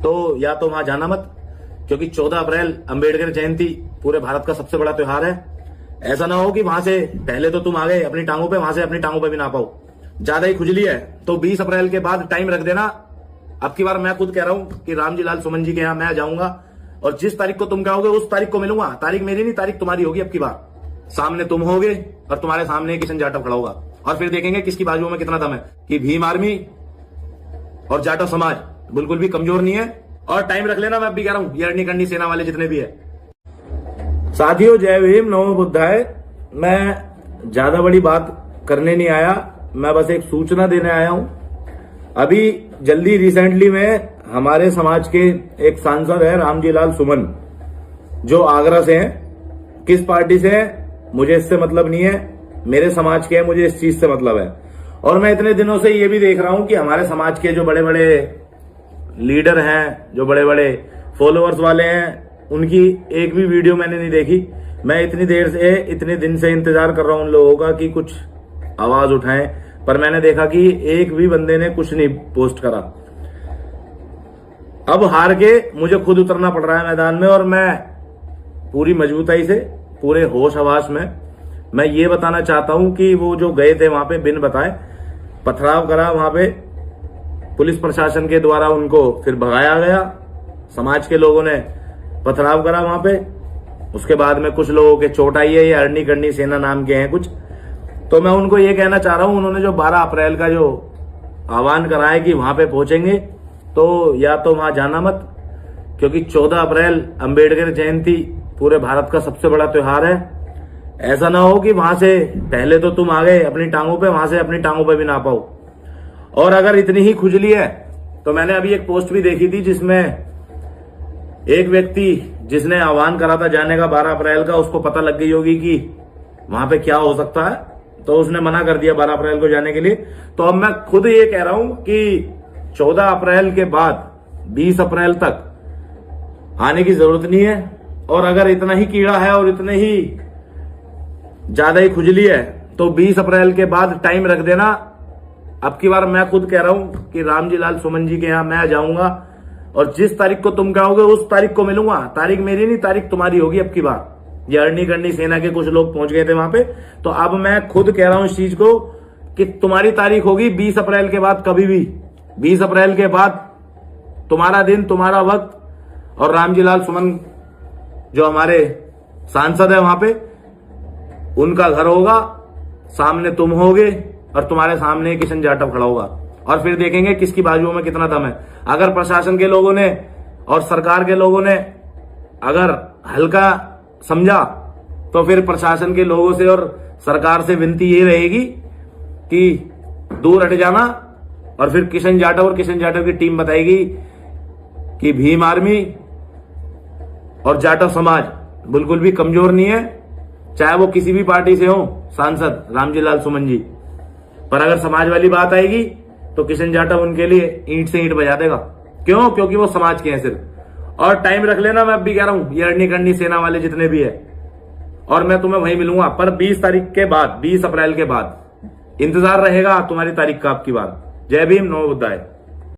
तो या तो वहां जाना मत, क्योंकि 14 अप्रैल अंबेडकर जयंती पूरे भारत का सबसे बड़ा त्योहार है। ऐसा ना हो कि वहां से पहले तो तुम आ गए अपनी टांगों पे, वहां से अपनी टांगों पे भी ना पाओ, ज्यादा ही खुजली है। तो 20 अप्रैल के बाद टाइम रख देना। अब की बार मैं खुद कह रहा हूं कि रामजी लाल सुमन जी के यहां मैं जाऊंगा और जिस तारीख को तुम कहोगे उस तारीख को मिलूंगा। तारीख मेरी नहीं, तारीख तुम्हारी होगी। अब की बार सामने तुम होगे और तुम्हारे सामने किशन जाटव खड़ा होगा और फिर देखेंगे किसकी बाजुओं में कितना दम है। कि भीम आर्मी और जाटव समाज बिल्कुल भी कमजोर नहीं है। और टाइम रख लेना, मैं भी कह रहा हूं, ये अरनी करनी सेना वाले जितने भी है। साथियों, जय भीम, नमो बुद्धाय। मैं ज्यादा बड़ी बात करने नहीं आया, मैं बस एक सूचना देने आया हूं। अभी जल्दी रिसेंटली में हमारे समाज के एक सांसद है रामजी लाल सुमन, जो आगरा से हैं। किस पार्टी से हैं मुझे इससे मतलब नहीं है, मेरे समाज के हैं, मुझे इस चीज से मतलब है। और मैं इतने दिनों से ये भी देख रहा हूं कि हमारे समाज के जो बड़े बड़े लीडर हैं, जो बड़े बड़े फॉलोअर्स वाले हैं, उनकी एक भी वीडियो मैंने नहीं देखी। मैं इतने दिन से इंतजार कर रहा हूं उन लोगों का कि कुछ आवाज उठाएं, पर मैंने देखा कि एक भी बंदे ने कुछ नहीं पोस्ट करा। अब हार के मुझे खुद उतरना पड़ रहा है मैदान में और मैं पूरी मजबूताई से, पूरे होश हवास में मैं ये बताना चाहता हूं कि वो जो गए थे वहां पे बिन बताए, पथराव करा वहां पे, पुलिस प्रशासन के द्वारा उनको फिर भगाया गया, समाज के लोगों ने पथराव करा वहां पे। उसके बाद में कुछ लोगों के चोट आई है, ये अरनी करनी सेना नाम के हैं कुछ। तो मैं उनको ये कहना चाह रहा हूं, उन्होंने जो 12 अप्रैल का जो आह्वान करा है कि वहां पे पहुंचेंगे, तो या तो वहां जाना मत, क्योंकि 14 अप्रैल अंबेडकर जयंती पूरे भारत का सबसे बड़ा त्योहार है। ऐसा ना हो कि वहां से पहले तो तुम आ गए अपनी टांगों पे, वहां से अपनी टांगों पे भी ना पाओ। और अगर इतनी ही खुजली है तो मैंने अभी एक पोस्ट भी देखी थी जिसमें एक व्यक्ति जिसने आह्वान करा था जाने का 12 अप्रैल का, उसको पता लग गई होगी कि वहां पे क्या हो सकता है, तो उसने मना कर दिया 12 अप्रैल को जाने के लिए। तो अब मैं खुद ये कह रहा हूं कि 14 अप्रैल के बाद 20 अप्रैल तक आने की जरूरत नहीं है। और अगर इतना ही कीड़ा है और इतने ही ज्यादा ही खुजली है तो 20 अप्रैल के बाद टाइम रख देना। अब की बार मैं खुद कह रहा हूं कि रामजी लाल सुमन जी के यहां मैं जाऊंगा और जिस तारीख को तुम कहोगे उस तारीख को मिलूंगा। तारीख मेरी नहीं, तारीख तुम्हारी होगी। अब की बार ये अरनी करनी सेना के कुछ लोग पहुंच गए थे वहां पे, तो अब मैं खुद कह रहा हूं इस चीज को कि तुम्हारी तारीख होगी 20 अप्रैल के बाद, कभी भी 20 अप्रैल के बाद तुम्हारा दिन, तुम्हारा वक्त। और रामजी लाल सुमन जो हमारे सांसद है वहां पे, उनका घर होगा, सामने तुम होगे और तुम्हारे सामने किशन जाटव खड़ा होगा और फिर देखेंगे किसकी बाजुओं में कितना दम है। अगर प्रशासन के लोगों ने और सरकार के लोगों ने अगर हल्का समझा तो फिर प्रशासन के लोगों से और सरकार से विनती ये रहेगी कि दूर हट जाना। और फिर किशन जाटव और किशन जाटव की टीम बताएगी कि भीम आर्मी और जाटव समाज बिल्कुल भी कमजोर नहीं है, चाहे वो किसी भी पार्टी से हो, सांसद रामजी लाल सुमन जी। पर अगर समाज वाली बात आएगी तो किशन जाटव उनके लिए ईंट से ईंट बजा देगा। क्यों? क्योंकि वो समाज के हैं सिर्फ। और टाइम रख लेना, मैं अब भी कह रहा हूं, ये अरनी करनी सेना वाले जितने भी है, और मैं तुम्हें वहीं मिलूंगा, पर 20 तारीख के बाद, 20 अप्रैल के बाद इंतजार रहेगा तुम्हारी तारीख का। आपकी बात। जय भीम, नमो बुद्धाय।